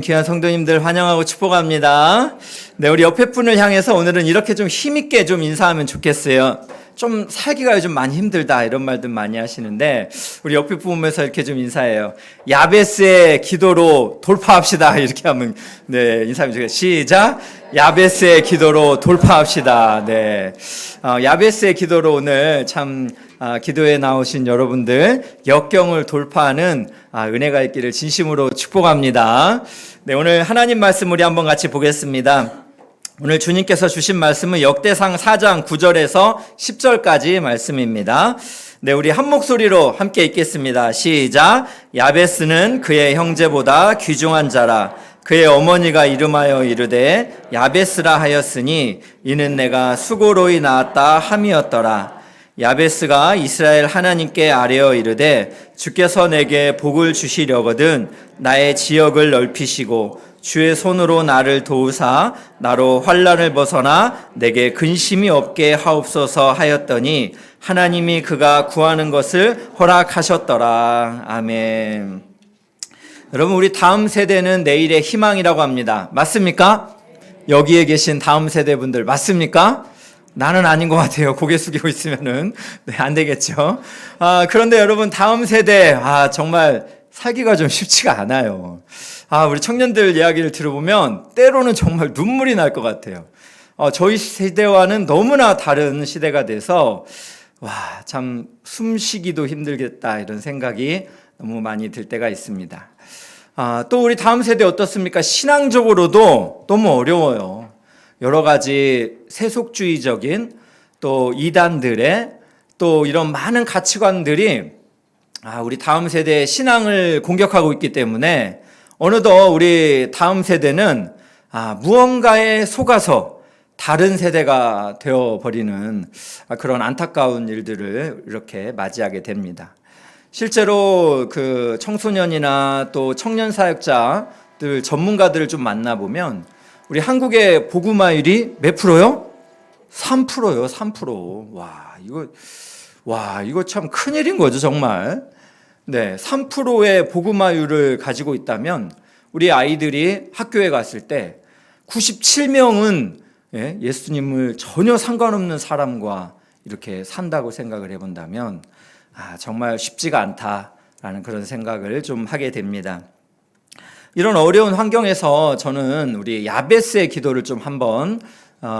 귀한 성도님들 환영하고 축복합니다. 네, 우리 옆에 분을 향해서 오늘은 이렇게 좀 힘있게 좀 인사하면 좋겠어요. 좀 살기가 요즘 많이 힘들다 이런 말들 많이 하시는데 우리 옆에 보면서 이렇게 좀 인사해요. 야베스의 기도로 돌파합시다 이렇게 하면 네 인사하면 좋겠어요. 시작. 야베스의 기도로 돌파합시다. 네, 야베스의 기도로 오늘 참 기도에 나오신 여러분들 역경을 돌파하는 은혜가 있기를 진심으로 축복합니다. 네, 오늘 하나님 말씀 우리 한번 같이 보겠습니다. 오늘 주님께서 주신 말씀은 역대상 4장 9절에서 10절까지 말씀입니다. 네, 우리 한 목소리로 함께 읽겠습니다. 시작. 야베스는 그의 형제보다 귀중한 자라. 그의 어머니가 이름하여 이르되 야베스라 하였으니 이는 내가 수고로이 낳았다 함이었더라. 야베스가 이스라엘 하나님께 아뢰어 이르되 주께서 내게 복을 주시려거든 나의 지역을 넓히시고 주의 손으로 나를 도우사 나로 환난을 벗어나 내게 근심이 없게 하옵소서 하였더니 하나님이 그가 구하는 것을 허락하셨더라. 아멘. 여러분, 우리 다음 세대는 내일의 희망이라고 합니다. 맞습니까? 여기에 계신 다음 세대 분들 맞습니까? 나는 아닌 것 같아요. 고개 숙이고 있으면은 네, 안 되겠죠. 그런데 여러분, 다음 세대 정말 살기가 좀 쉽지가 않아요. 우리 청년들 이야기를 들어보면 때로는 정말 눈물이 날 것 같아요. 저희 세대와는 너무나 다른 시대가 돼서 참 숨쉬기도 힘들겠다 이런 생각이 너무 많이 들 때가 있습니다. 또 우리 다음 세대 어떻습니까? 신앙적으로도 너무 어려워요. 여러 가지 세속주의적인 또 이단들의 또 이런 많은 가치관들이 우리 다음 세대의 신앙을 공격하고 있기 때문에 어느덧 우리 다음 세대는 무언가에 속아서 다른 세대가 되어버리는 그런 안타까운 일들을 이렇게 맞이하게 됩니다. 실제로 그 청소년이나 또 청년 사역자들 전문가들을 좀 만나보면 우리 한국의 복음화율이 몇 프로요? 3%요, 3%. 이거 참 큰일인 거죠, 정말. 네, 3%의 복음화율을 가지고 있다면 우리 아이들이 학교에 갔을 때 97명은 예수님을 전혀 상관없는 사람과 이렇게 산다고 생각을 해본다면 정말 쉽지가 않다라는 그런 생각을 좀 하게 됩니다. 이런 어려운 환경에서 저는 우리 야베스의 기도를 좀 한번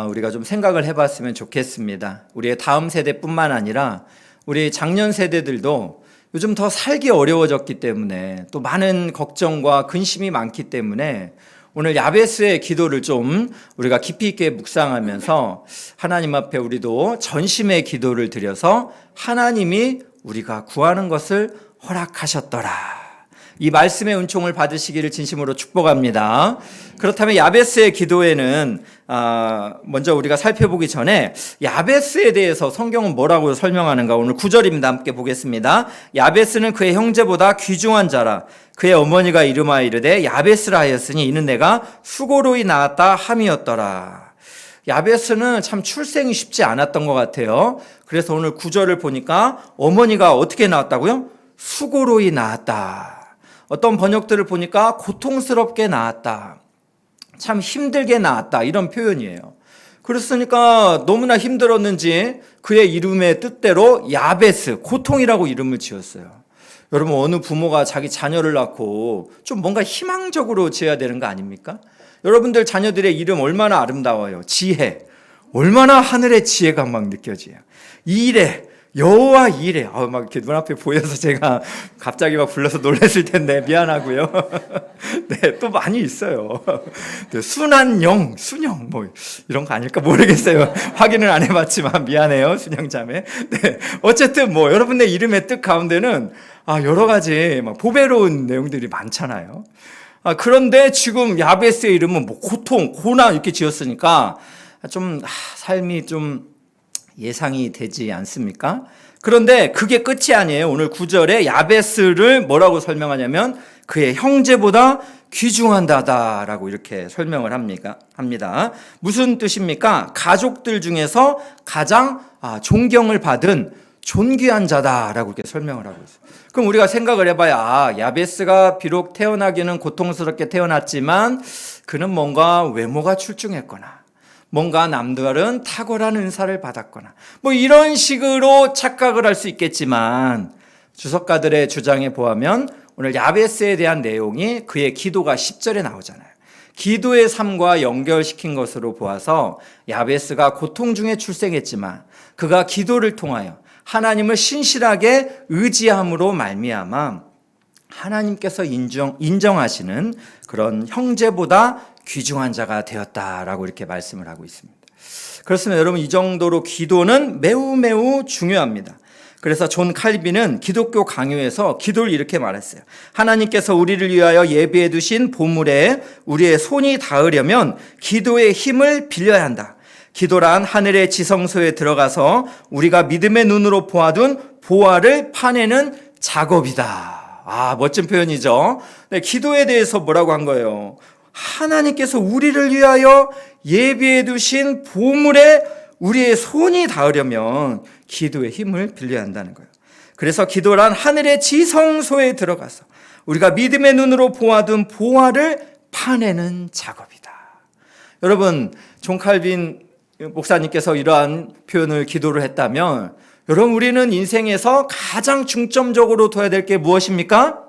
우리가 좀 생각을 해봤으면 좋겠습니다. 우리의 다음 세대뿐만 아니라 우리 작년 세대들도 요즘 더 살기 어려워졌기 때문에 또 많은 걱정과 근심이 많기 때문에 오늘 야베스의 기도를 좀 우리가 깊이 있게 묵상하면서 하나님 앞에 우리도 전심의 기도를 드려서 하나님이 우리가 구하는 것을 허락하셨더라. 이 말씀의 은총을 받으시기를 진심으로 축복합니다. 그렇다면 야베스의 기도에는 먼저 우리가 살펴보기 전에 야베스에 대해서 성경은 뭐라고 설명하는가 오늘 9절입니다. 함께 보겠습니다. 야베스는 그의 형제보다 귀중한 자라. 그의 어머니가 이름하여 이르되 야베스라 하였으니 이는 내가 수고로이 낳았다 함이었더라. 야베스는 참 출생이 쉽지 않았던 것 같아요. 그래서 오늘 9절을 보니까 어머니가 어떻게 낳았다고요? 수고로이 낳았다. 어떤 번역들을 보니까 고통스럽게 낳았다. 참 힘들게 낳았다. 이런 표현이에요. 그랬으니까 너무나 힘들었는지 그의 이름의 뜻대로 야베스, 고통이라고 이름을 지었어요. 여러분, 어느 부모가 자기 자녀를 낳고 좀 뭔가 희망적으로 지어야 되는 거 아닙니까? 여러분들 자녀들의 이름 얼마나 아름다워요. 지혜. 얼마나 하늘의 지혜가 막 느껴져요. 이래. 여호와 이래. 막 이렇게 눈앞에 보여서 제가 갑자기 막 불러서 놀랐을 텐데 미안하고요. 네, 또 많이 있어요. 네, 순한 영, 순영 뭐 이런 거 아닐까 모르겠어요. 확인을 안 해봤지만 미안해요, 순영자매. 네, 어쨌든 뭐 여러분의 이름의 뜻 가운데는 여러 가지 막 보배로운 내용들이 많잖아요. 그런데 지금 야베스의 이름은 뭐 고통, 고난 이렇게 지었으니까 좀 삶이 좀 예상이 되지 않습니까? 그런데 그게 끝이 아니에요. 오늘 9절에 야베스를 뭐라고 설명하냐면 그의 형제보다 귀중하다라고 이렇게 설명을 합니다. 무슨 뜻입니까? 가족들 중에서 가장 존경을 받은 존귀한 자다라고 이렇게 설명을 하고 있어요. 그럼 우리가 생각을 해봐야 야베스가 비록 태어나기는 고통스럽게 태어났지만 그는 뭔가 외모가 출중했거나 뭔가 남들은 탁월한 은사를 받았거나 뭐 이런 식으로 착각을 할 수 있겠지만 주석가들의 주장에 보면 오늘 야베스에 대한 내용이 그의 기도가 10절에 나오잖아요. 기도의 삶과 연결시킨 것으로 보아서 야베스가 고통 중에 출생했지만 그가 기도를 통하여 하나님을 신실하게 의지함으로 말미암아 하나님께서 인정하시는 그런 형제보다 귀중한 자가 되었다라고 이렇게 말씀을 하고 있습니다. 그렇습니다. 여러분, 이 정도로 기도는 매우 중요합니다. 그래서 존 칼빈은 기독교 강요에서 기도를 이렇게 말했어요. 하나님께서 우리를 위하여 예비해 두신 보물에 우리의 손이 닿으려면 기도의 힘을 빌려야 한다. 기도란 하늘의 지성소에 들어가서 우리가 믿음의 눈으로 보아둔 보화를 파내는 작업이다. 아, 멋진 표현이죠. 네, 기도에 대해서 뭐라고 한 거예요? 하나님께서 우리를 위하여 예비해 두신 보물에 우리의 손이 닿으려면 기도의 힘을 빌려야 한다는 거예요. 그래서 기도란 하늘의 지성소에 들어가서 우리가 믿음의 눈으로 보아둔 보화를 파내는 작업이다. 여러분, 존 칼빈 목사님께서 이러한 표현을 기도를 했다면 여러분, 우리는 인생에서 가장 중점적으로 둬야 될 게 무엇입니까?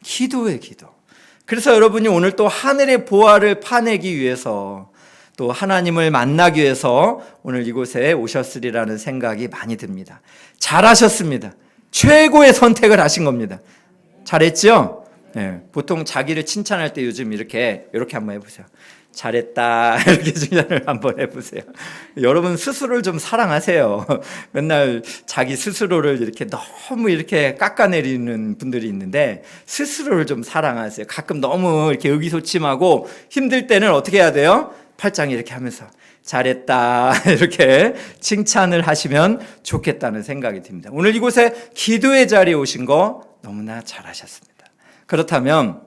기도의 기도. 그래서 여러분이 오늘 또 하늘의 보화를 파내기 위해서 또 하나님을 만나기 위해서 오늘 이곳에 오셨으리라는 생각이 많이 듭니다. 잘하셨습니다. 최고의 선택을 하신 겁니다. 잘했죠? 네, 보통 자기를 칭찬할 때 요즘 이렇게 한번 해보세요. 잘했다 이렇게 칭찬을 한번 해보세요. 여러분 스스로를 좀 사랑하세요. 맨날 자기 스스로를 이렇게 너무 이렇게 깎아내리는 분들이 있는데 스스로를 좀 사랑하세요. 가끔 너무 이렇게 의기소침하고 힘들 때는 어떻게 해야 돼요? 팔짱 이렇게 하면서 잘했다 이렇게 칭찬을 하시면 좋겠다는 생각이 듭니다. 오늘 이곳에 기도의 자리에 오신 거 너무나 잘하셨습니다. 그렇다면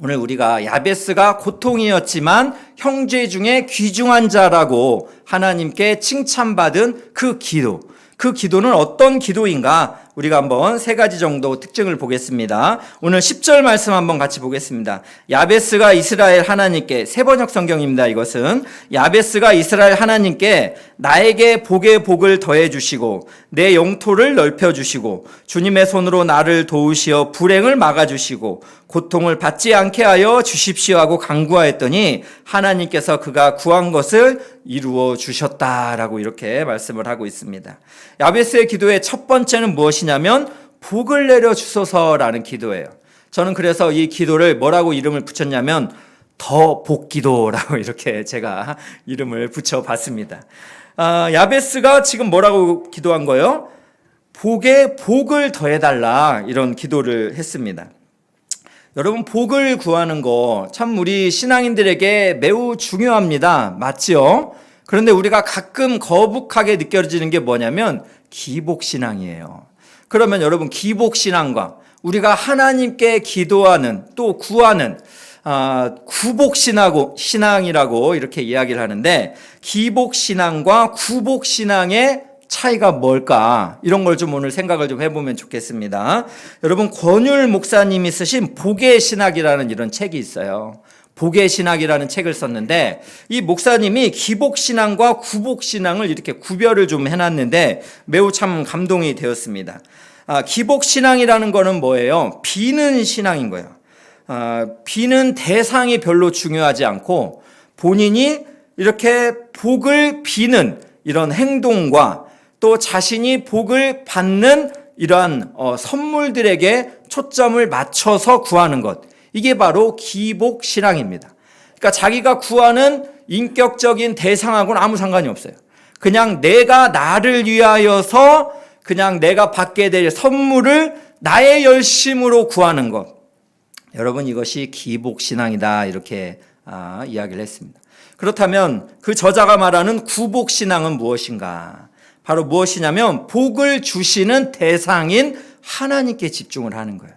오늘 우리가 야베스가 고통이었지만 형제 중에 귀중한 자라고 하나님께 칭찬받은 그 기도는 어떤 기도인가? 우리가 한번 세 가지 정도 특징을 보겠습니다. 오늘 10절 말씀 한번 같이 보겠습니다. 야베스가 이스라엘 하나님께, 새번역 성경입니다. 이것은 야베스가 이스라엘 하나님께 나에게 복의 복을 더해 주시고 내 영토를 넓혀 주시고 주님의 손으로 나를 도우시어 불행을 막아 주시고 고통을 받지 않게 하여 주십시오 하고 간구하였더니 하나님께서 그가 구한 것을 이루어 주셨다라고 이렇게 말씀을 하고 있습니다. 야베스의 기도의 첫 번째는 무엇이냐면 복을 내려 주소서라는 기도예요. 저는 그래서 이 기도를 뭐라고 이름을 붙였냐면 더 복기도라고 이렇게 제가 이름을 붙여봤습니다. 야베스가 지금 뭐라고 기도한 거예요? 복에 복을 더해달라 이런 기도를 했습니다. 여러분, 복을 구하는 거 참 우리 신앙인들에게 매우 중요합니다. 맞지요? 그런데 우리가 가끔 거북하게 느껴지는 게 뭐냐면 기복신앙이에요. 그러면 여러분, 기복신앙과 우리가 하나님께 기도하는 또 구하는 구복신앙이라고 이렇게 이야기를 하는데 기복신앙과 구복신앙의 차이가 뭘까? 이런 걸 좀 오늘 생각을 좀 해보면 좋겠습니다. 여러분, 권율 목사님이 쓰신 복의 신학이라는 이런 책이 있어요. 복의 신학이라는 책을 썼는데 이 목사님이 기복신앙과 구복신앙을 이렇게 구별을 좀 해놨는데 매우 참 감동이 되었습니다. 기복신앙이라는 거는 뭐예요? 비는 신앙인 거예요. 비는 대상이 별로 중요하지 않고 본인이 이렇게 복을 비는 이런 행동과 또 자신이 복을 받는 이러한 선물들에게 초점을 맞춰서 구하는 것, 이게 바로 기복신앙입니다. 그러니까 자기가 구하는 인격적인 대상하고는 아무 상관이 없어요. 그냥 내가 나를 위하여서 그냥 내가 받게 될 선물을 나의 열심으로 구하는 것, 여러분, 이것이 기복신앙이다 이렇게 이야기를 했습니다. 그렇다면 그 저자가 말하는 구복신앙은 무엇인가? 바로 무엇이냐면 복을 주시는 대상인 하나님께 집중을 하는 거예요.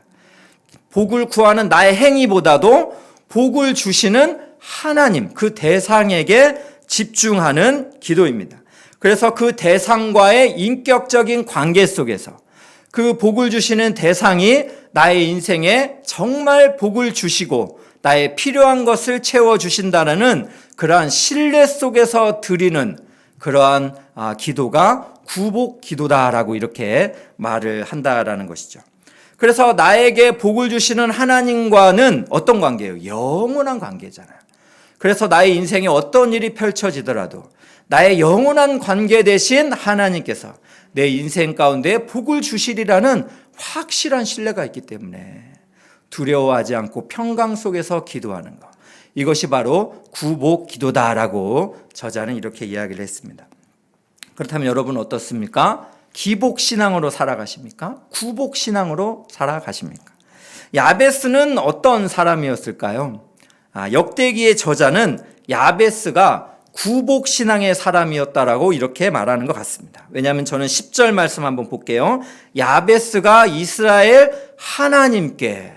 복을 구하는 나의 행위보다도 복을 주시는 하나님, 그 대상에게 집중하는 기도입니다. 그래서 그 대상과의 인격적인 관계 속에서 그 복을 주시는 대상이 나의 인생에 정말 복을 주시고 나의 필요한 것을 채워주신다는 그러한 신뢰 속에서 드리는 그러한 기도가 구복 기도다라고 이렇게 말을 한다라는 것이죠. 그래서 나에게 복을 주시는 하나님과는 어떤 관계예요? 영원한 관계잖아요. 그래서 나의 인생에 어떤 일이 펼쳐지더라도 나의 영원한 관계 되신 하나님께서 내 인생 가운데 복을 주시리라는 확실한 신뢰가 있기 때문에 두려워하지 않고 평강 속에서 기도하는 것, 이것이 바로 구복 기도다라고 저자는 이렇게 이야기를 했습니다. 그렇다면 여러분 어떻습니까? 기복 신앙으로 살아가십니까? 구복 신앙으로 살아가십니까? 야베스는 어떤 사람이었을까요? 역대기의 저자는 야베스가 구복 신앙의 사람이었다라고 이렇게 말하는 것 같습니다. 왜냐하면 저는 10절 말씀 한번 볼게요. 야베스가 이스라엘 하나님께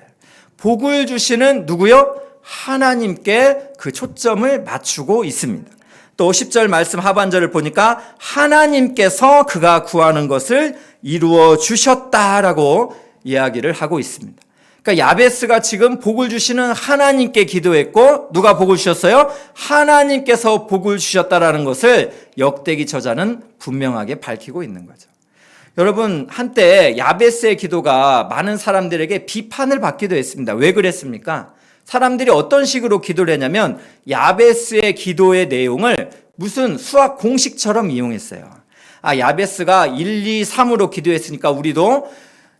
복을 주시는 누구요? 하나님께 그 초점을 맞추고 있습니다. 또 10절 말씀 하반절을 보니까 하나님께서 그가 구하는 것을 이루어 주셨다라고 이야기를 하고 있습니다. 그러니까 야베스가 지금 복을 주시는 하나님께 기도했고 누가 복을 주셨어요? 하나님께서 복을 주셨다라는 것을 역대기 저자는 분명하게 밝히고 있는 거죠. 여러분 한때 야베스의 기도가 많은 사람들에게 비판을 받기도 했습니다. 왜 그랬습니까? 사람들이 어떤 식으로 기도를 했냐면 야베스의 기도의 내용을 무슨 수학 공식처럼 이용했어요. 야베스가 1, 2, 3으로 기도했으니까 우리도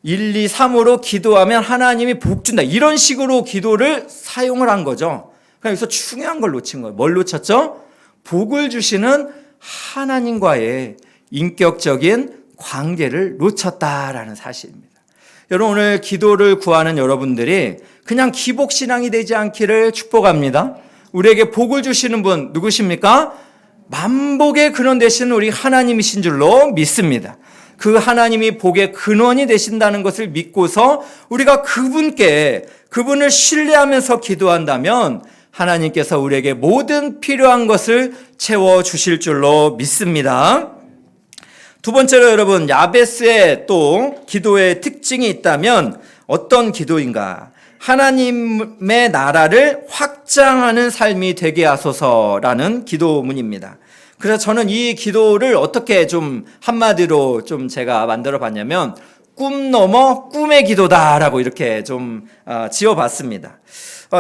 1, 2, 3으로 기도하면 하나님이 복 준다. 이런 식으로 기도를 사용을 한 거죠. 그래서 중요한 걸 놓친 거예요. 뭘 놓쳤죠? 복을 주시는 하나님과의 인격적인 관계를 놓쳤다라는 사실입니다. 여러분 오늘 기도를 구하는 여러분들이 그냥 기복신앙이 되지 않기를 축복합니다. 우리에게 복을 주시는 분 누구십니까? 만복의 근원 되시는 우리 하나님이신 줄로 믿습니다. 그 하나님이 복의 근원이 되신다는 것을 믿고서 우리가 그분을 신뢰하면서 기도한다면 하나님께서 우리에게 모든 필요한 것을 채워주실 줄로 믿습니다. 두 번째로 여러분 야베스의 또 기도의 특징이 있다면 어떤 기도인가? 하나님의 나라를 확장하는 삶이 되게 하소서라는 기도문입니다. 그래서 저는 이 기도를 어떻게 좀 한마디로 좀 제가 만들어 봤냐면 꿈 넘어 꿈의 기도다라고 이렇게 좀 지어봤습니다.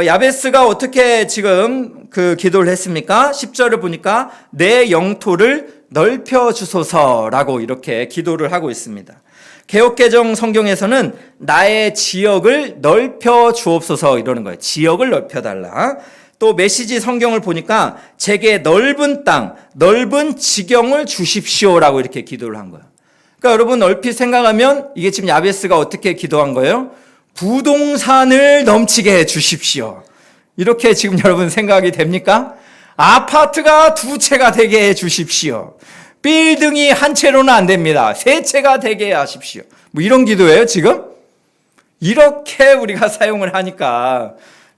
야베스가 어떻게 지금 그 기도를 했습니까? 10절을 보니까 내 영토를 넓혀 주소서라고 이렇게 기도를 하고 있습니다. 개역개정 성경에서는 나의 지역을 넓혀 주옵소서 이러는 거예요. 지역을 넓혀달라. 또 메시지 성경을 보니까 제게 넓은 땅, 넓은 지경을 주십시오라고 이렇게 기도를 한 거예요. 그러니까 여러분 얼핏 생각하면 이게 지금 야베스가 어떻게 기도한 거예요? 부동산을 넘치게 해 주십시오. 이렇게 지금 여러분 생각이 됩니까? 아파트가 2채가 되게 해 주십시오. 빌딩이 한 채로는 안 됩니다. 3채가 되게 하십시오. 뭐 이런 기도예요, 지금? 이렇게 우리가 사용을 하니까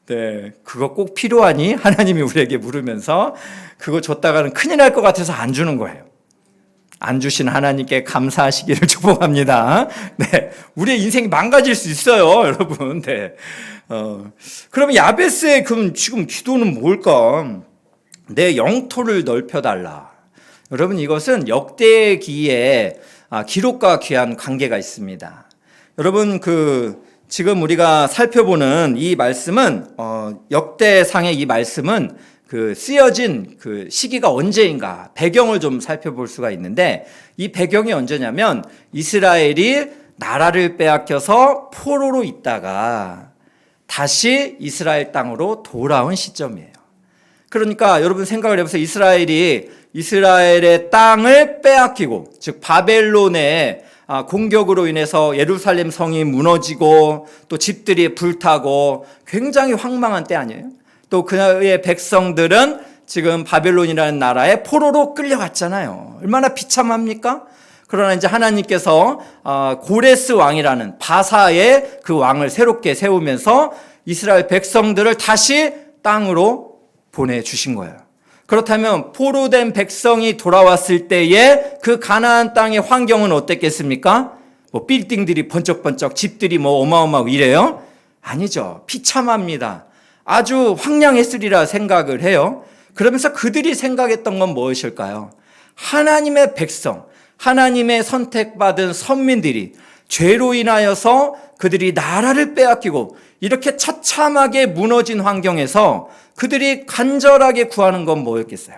네, 그거 꼭 필요하니? 하나님이 우리에게 물으면서 그거 줬다가는 큰일 날 것 같아서 안 주는 거예요. 안 주신 하나님께 감사하시기를 축복합니다. 네, 우리의 인생이 망가질 수 있어요, 여러분. 네. 그러면 야베스의 그럼 지금 기도는 뭘까? 내 영토를 넓혀달라. 여러분 이것은 역대기의 기록과 귀한 관계가 있습니다. 여러분 지금 우리가 살펴보는 이 말씀은 역대상의 이 말씀은 쓰여진 시기가 언제인가 배경을 좀 살펴볼 수가 있는데 이 배경이 언제냐면 이스라엘이 나라를 빼앗겨서 포로로 있다가 다시 이스라엘 땅으로 돌아온 시점이에요. 그러니까 여러분 생각을 해보세요. 이스라엘의 땅을 빼앗기고 즉 바벨론의 공격으로 인해서 예루살렘 성이 무너지고 또 집들이 불타고 굉장히 황망한 때 아니에요? 또 그의 백성들은 지금 바벨론이라는 나라에 포로로 끌려갔잖아요. 얼마나 비참합니까? 그러나 이제 하나님께서 고레스 왕이라는 바사의 그 왕을 새롭게 세우면서 이스라엘 백성들을 다시 땅으로 보내주신 거예요. 그렇다면 포로된 백성이 돌아왔을 때의 그 가나안 땅의 환경은 어땠겠습니까? 뭐 빌딩들이 번쩍번쩍, 집들이 뭐 어마어마하고 이래요? 아니죠. 비참합니다. 아주 황량했으리라 생각을 해요. 그러면서 그들이 생각했던 건 무엇일까요? 하나님의 백성, 하나님의 선택받은 선민들이 죄로 인하여서 그들이 나라를 빼앗기고 이렇게 처참하게 무너진 환경에서 그들이 간절하게 구하는 건 뭐였겠어요?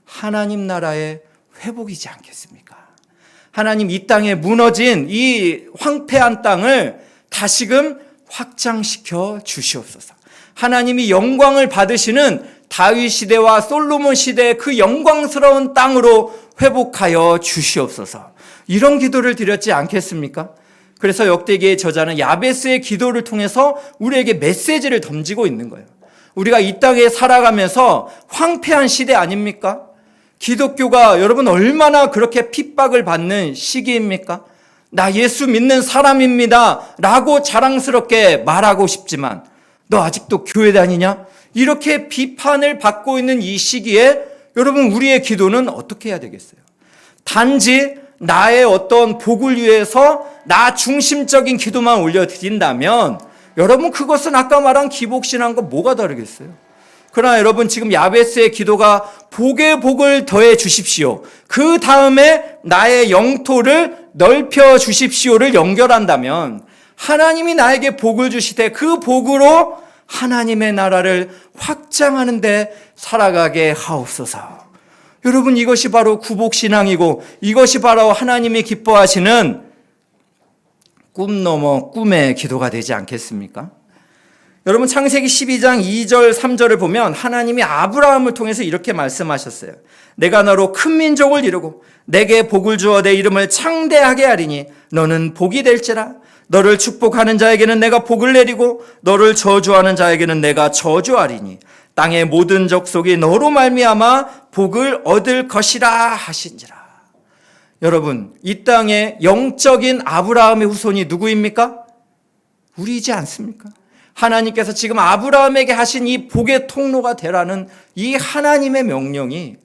하나님 나라의 회복이지 않겠습니까? 하나님 이 땅에 무너진 이 황폐한 땅을 다시금 확장시켜 주시옵소서. 하나님이 영광을 받으시는 다윗 시대와 솔로몬 시대의 그 영광스러운 땅으로 회복하여 주시옵소서. 이런 기도를 드렸지 않겠습니까? 그래서 역대기의 저자는 야베스의 기도를 통해서 우리에게 메시지를 던지고 있는 거예요. 우리가 이 땅에 살아가면서 황폐한 시대 아닙니까? 기독교가 여러분 얼마나 그렇게 핍박을 받는 시기입니까? 나 예수 믿는 사람입니다 라고 자랑스럽게 말하고 싶지만 너 아직도 교회 다니냐? 이렇게 비판을 받고 있는 이 시기에 여러분 우리의 기도는 어떻게 해야 되겠어요? 단지 나의 어떤 복을 위해서 나 중심적인 기도만 올려드린다면 여러분 그것은 아까 말한 기복신앙과 뭐가 다르겠어요? 그러나 여러분 지금 야베스의 기도가 복의 복을 더해 주십시오. 그 다음에 나의 영토를 넓혀 주십시오를 연결한다면 하나님이 나에게 복을 주시되 그 복으로 하나님의 나라를 확장하는 데 살아가게 하옵소서. 여러분 이것이 바로 구복신앙이고 이것이 바로 하나님이 기뻐하시는 꿈 넘어 꿈의 기도가 되지 않겠습니까? 여러분 창세기 12장 2절 3절을 보면 하나님이 아브라함을 통해서 이렇게 말씀하셨어요. 내가 너로 큰 민족을 이루고 내게 복을 주어 내 이름을 창대하게 하리니 너는 복이 될지라. 너를 축복하는 자에게는 내가 복을 내리고 너를 저주하는 자에게는 내가 저주하리니 땅의 모든 족속이 너로 말미암아 복을 얻을 것이라 하신지라. 여러분 이 땅에 영적인 아브라함의 후손이 누구입니까? 우리이지 않습니까? 하나님께서 지금 아브라함에게 하신 이 복의 통로가 되라는 이 하나님의 명령이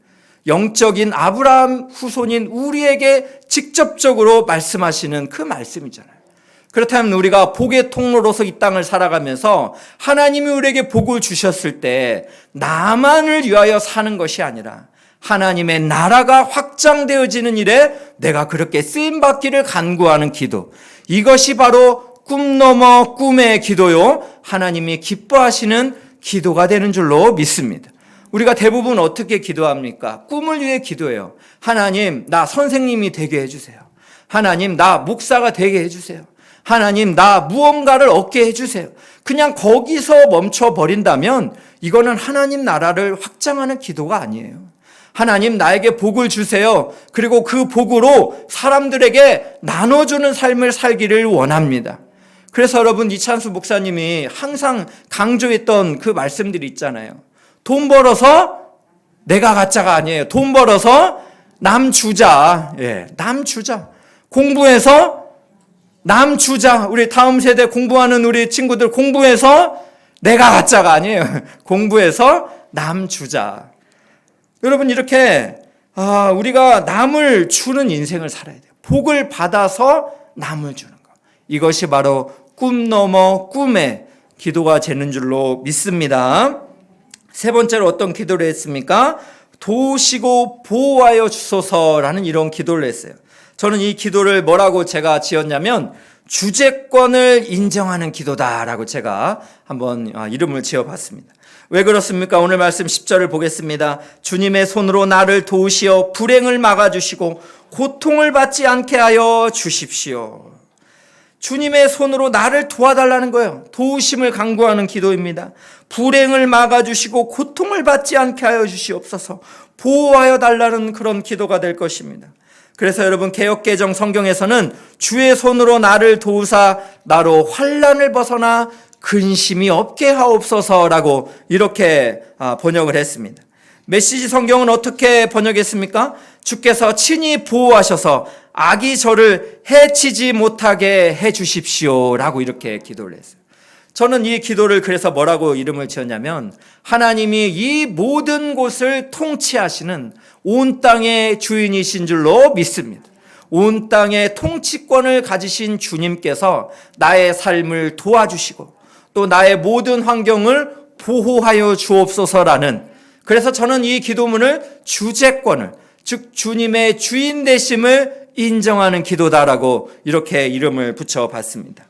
영적인 아브라함 후손인 우리에게 직접적으로 말씀하시는 그 말씀이잖아요. 그렇다면 우리가 복의 통로로서 이 땅을 살아가면서 하나님이 우리에게 복을 주셨을 때 나만을 위하여 사는 것이 아니라 하나님의 나라가 확장되어지는 일에 내가 그렇게 쓰임받기를 간구하는 기도, 이것이 바로 꿈 넘어 꿈의 기도요 하나님이 기뻐하시는 기도가 되는 줄로 믿습니다. 우리가 대부분 어떻게 기도합니까? 꿈을 위해 기도해요. 하나님 나 선생님이 되게 해주세요. 하나님 나 목사가 되게 해주세요. 하나님 나 무언가를 얻게 해주세요. 그냥 거기서 멈춰버린다면 이거는 하나님 나라를 확장하는 기도가 아니에요. 하나님 나에게 복을 주세요. 그리고 그 복으로 사람들에게 나눠주는 삶을 살기를 원합니다. 그래서 여러분 이찬수 목사님이 항상 강조했던 그 말씀들이 있잖아요. 돈 벌어서 내가 가짜가 아니에요. 돈 벌어서 남 주자. 예, 남 주자. 공부해서 남 주자. 우리 다음 세대 공부하는 우리 친구들 공부해서 내가 가짜가 아니에요. 공부해서 남 주자. 여러분 이렇게 우리가 남을 주는 인생을 살아야 돼요. 복을 받아서 남을 주는 것. 이것이 바로 꿈 넘어 꿈의 기도가 되는 줄로 믿습니다. 세 번째로 어떤 기도를 했습니까? 도우시고 보호하여 주소서라는 이런 기도를 했어요. 저는 이 기도를 뭐라고 제가 지었냐면 주재권을 인정하는 기도다라고 제가 한번 이름을 지어봤습니다. 왜 그렇습니까? 오늘 말씀 10절을 보겠습니다. 주님의 손으로 나를 도우시어 불행을 막아주시고 고통을 받지 않게 하여 주십시오. 주님의 손으로 나를 도와달라는 거예요. 도우심을 간구하는 기도입니다. 불행을 막아주시고 고통을 받지 않게 하여 주시옵소서. 보호하여 달라는 그런 기도가 될 것입니다. 그래서 여러분 개역개정 성경에서는 주의 손으로 나를 도우사 나로 환난을 벗어나 근심이 없게 하옵소서라고 이렇게 번역을 했습니다. 메시지 성경은 어떻게 번역했습니까? 주께서 친히 보호하셔서 악이 저를 해치지 못하게 해 주십시오라고 이렇게 기도를 했어요. 저는 이 기도를 그래서 뭐라고 이름을 지었냐면, 하나님이 이 모든 곳을 통치하시는 온 땅의 주인이신 줄로 믿습니다. 온 땅의 통치권을 가지신 주님께서 나의 삶을 도와주시고 또 나의 모든 환경을 보호하여 주옵소서라는, 그래서 저는 이 기도문을 주재권을, 즉 주님의 주인 되심을 인정하는 기도다라고 이렇게 이름을 붙여봤습니다.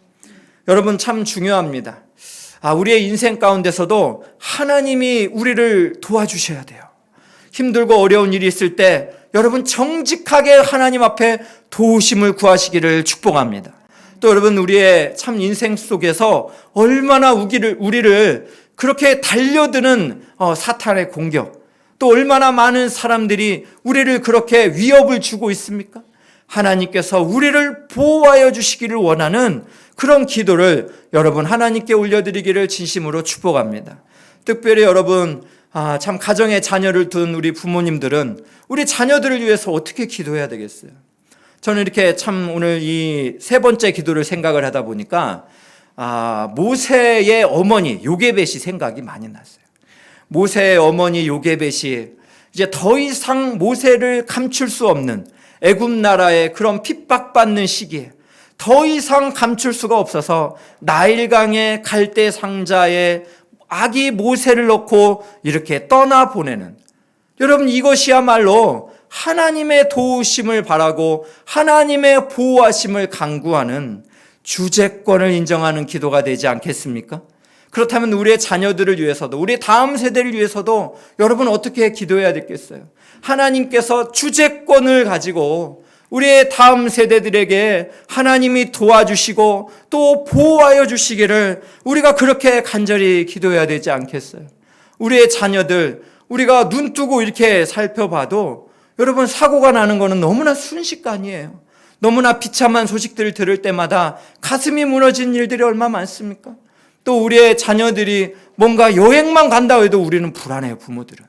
여러분, 참 중요합니다. 우리의 인생 가운데서도 하나님이 우리를 도와주셔야 돼요. 힘들고 어려운 일이 있을 때 여러분 정직하게 하나님 앞에 도우심을 구하시기를 축복합니다. 또 여러분, 우리의 참 인생 속에서 얼마나 우리를 그렇게 달려드는 사탄의 공격, 또 얼마나 많은 사람들이 우리를 그렇게 위협을 주고 있습니까? 하나님께서 우리를 보호하여 주시기를 원하는 그런 기도를 여러분 하나님께 올려드리기를 진심으로 축복합니다. 특별히 여러분, 참 가정에 자녀를 둔 우리 부모님들은 우리 자녀들을 위해서 어떻게 기도해야 되겠어요? 저는 이렇게 참 오늘 이 세 번째 기도를 생각을 하다 보니까 모세의 어머니 요게벳이 생각이 많이 났어요. 모세의 어머니 요게벳이 이제 더 이상 모세를 감출 수 없는 애굽 나라의 그런 핍박받는 시기에 더 이상 감출 수가 없어서 나일강의 갈대 상자에 아기 모세를 넣고 이렇게 떠나보내는, 여러분 이것이야말로 하나님의 도우심을 바라고 하나님의 보호하심을 간구하는 주재권을 인정하는 기도가 되지 않겠습니까? 그렇다면 우리의 자녀들을 위해서도, 우리 다음 세대를 위해서도 여러분 어떻게 기도해야 되겠어요? 하나님께서 주재권을 가지고 우리의 다음 세대들에게 하나님이 도와주시고 또 보호하여 주시기를 우리가 그렇게 간절히 기도해야 되지 않겠어요? 우리의 자녀들, 우리가 눈 뜨고 이렇게 살펴봐도 여러분 사고가 나는 거는 너무나 순식간이에요. 너무나 비참한 소식들을 들을 때마다 가슴이 무너진 일들이 얼마나 많습니까? 또 우리의 자녀들이 뭔가 여행만 간다 해도 우리는 불안해요, 부모들은.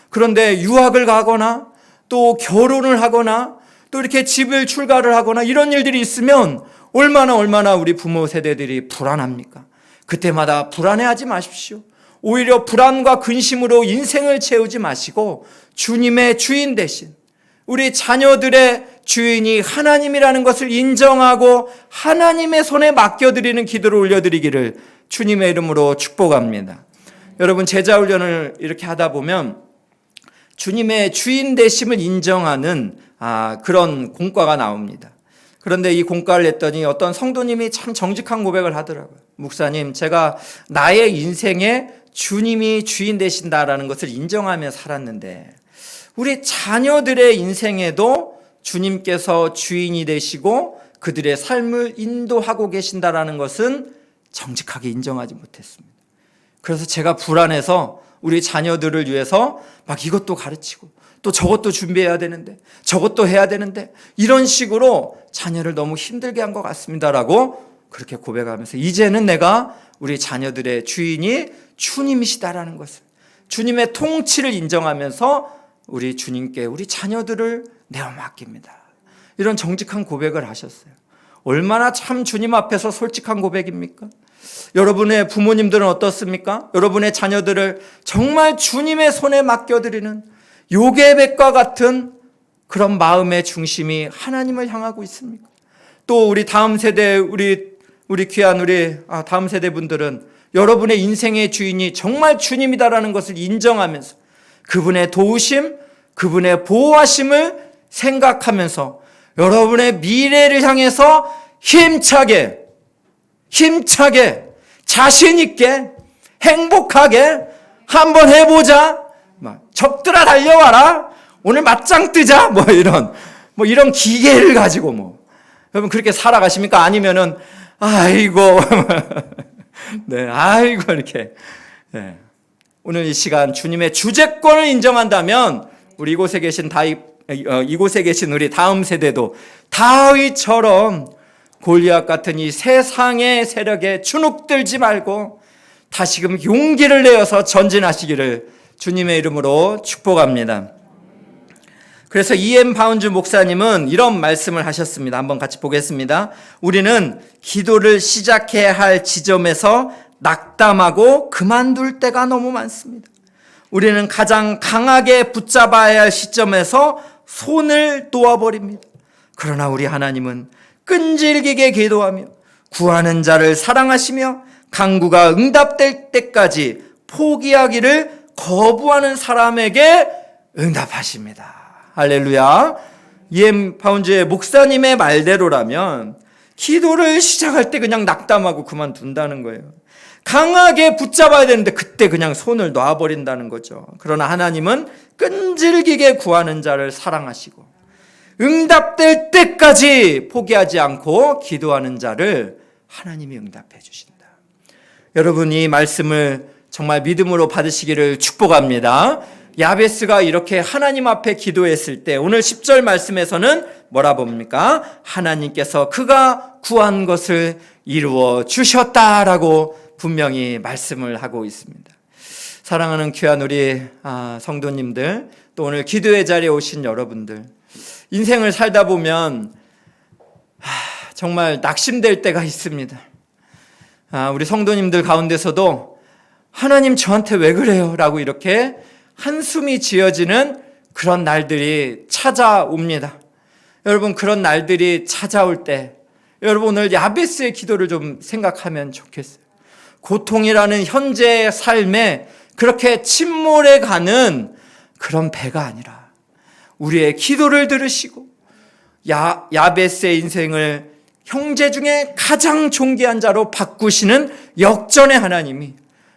그런데 유학을 가거나 또 결혼을 하거나 또 이렇게 집을 출가를 하거나 이런 일들이 있으면 얼마나 우리 부모 세대들이 불안합니까? 그때마다 불안해하지 마십시오. 오히려 불안과 근심으로 인생을 채우지 마시고 주님의 주인 대신 우리 자녀들의 주인이 하나님이라는 것을 인정하고 하나님의 손에 맡겨드리는 기도를 올려드리기를 주님의 이름으로 축복합니다. 여러분, 제자훈련을 이렇게 하다 보면 주님의 주인 되심을 인정하는 그런 공과가 나옵니다. 그런데 이 공과를 냈더니 어떤 성도님이 참 정직한 고백을 하더라고요. 목사님, 제가 나의 인생에 주님이 주인 되신다라는 것을 인정하며 살았는데 우리 자녀들의 인생에도 주님께서 주인이 되시고 그들의 삶을 인도하고 계신다라는 것은 정직하게 인정하지 못했습니다. 그래서 제가 불안해서 우리 자녀들을 위해서 막 이것도 가르치고 또 저것도 준비해야 되는데 저것도 해야 되는데 이런 식으로 자녀를 너무 힘들게 한 것 같습니다라고 그렇게 고백하면서 이제는 내가 우리 자녀들의 주인이 주님이시다라는 것을, 주님의 통치를 인정하면서 우리 주님께 우리 자녀들을 내어 맡깁니다. 이런 정직한 고백을 하셨어요. 얼마나 참 주님 앞에서 솔직한 고백입니까? 여러분의 부모님들은 어떻습니까? 여러분의 자녀들을 정말 주님의 손에 맡겨드리는 요게벳과 같은 그런 마음의 중심이 하나님을 향하고 있습니까? 또 우리 다음 세대, 우리 귀한 우리 다음 세대 분들은 여러분의 인생의 주인이 정말 주님이다라는 것을 인정하면서 그분의 도우심, 그분의 보호하심을 생각하면서 여러분의 미래를 향해서 힘차게 자신 있게 행복하게 한번 해보자. 적들아 달려와라. 오늘 맞짱 뜨자. 이런 기계를 가지고 여러분 그렇게 살아가십니까? 아니면은 아이고 네, 아이고 이렇게 네. 오늘 이 시간 주님의 주재권을 인정한다면 우리 이곳에 계신 우리 다음 세대도 다윗처럼 골리앗 같은 이 세상의 세력에 주눅들지 말고 다시금 용기를 내어서 전진하시기를 주님의 이름으로 축복합니다. 그래서 E.M. 바운즈 목사님은 이런 말씀을 하셨습니다. 한번 같이 보겠습니다. 우리는 기도를 시작해야 할 지점에서 낙담하고 그만둘 때가 너무 많습니다. 우리는 가장 강하게 붙잡아야 할 시점에서 손을 놓아버립니다. 그러나 우리 하나님은 끈질기게 기도하며 구하는 자를 사랑하시며 간구가 응답될 때까지 포기하기를 거부하는 사람에게 응답하십니다. 할렐루야. E.M. 바운즈의 목사님의 말대로라면 기도를 시작할 때 그냥 낙담하고 그만둔다는 거예요. 강하게 붙잡아야 되는데 그때 그냥 손을 놔버린다는 거죠. 그러나 하나님은 끈질기게 구하는 자를 사랑하시고 응답될 때까지 포기하지 않고 기도하는 자를 하나님이 응답해 주신다. 여러분, 이 말씀을 정말 믿음으로 받으시기를 축복합니다. 야베스가 이렇게 하나님 앞에 기도했을 때 오늘 10절 말씀에서는 뭐라 봅니까? 하나님께서 그가 구한 것을 이루어 주셨다라고 분명히 말씀을 하고 있습니다. 사랑하는 귀한 우리 성도님들, 또 오늘 기도의 자리에 오신 여러분들, 인생을 살다 보면 정말 낙심될 때가 있습니다. 우리 성도님들 가운데서도 하나님 저한테 왜 그래요? 라고 이렇게 한숨이 지어지는 그런 날들이 찾아옵니다. 여러분, 그런 날들이 찾아올 때 여러분 오늘 야베스의 기도를 좀 생각하면 좋겠어요. 고통이라는 현재의 삶에 그렇게 침몰해 가는 그런 배가 아니라 우리의 기도를 들으시고 야베스의 인생을 형제 중에 가장 존귀한 자로 바꾸시는 역전의 하나님이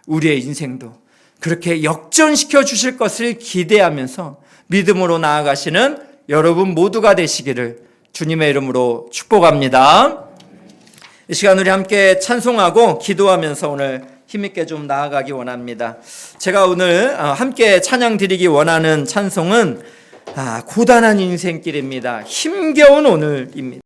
우리의 인생도 그렇게 역전시켜 주실 것을 기대하면서 믿음으로 나아가시는 여러분 모두가 되시기를 주님의 이름으로 축복합니다. 이 시간 우리 함께 찬송하고 기도하면서 오늘 힘있게 좀 나아가기 원합니다. 제가 오늘 함께 찬양 드리기 원하는 찬송은 고단한 인생길입니다. 힘겨운 오늘입니다.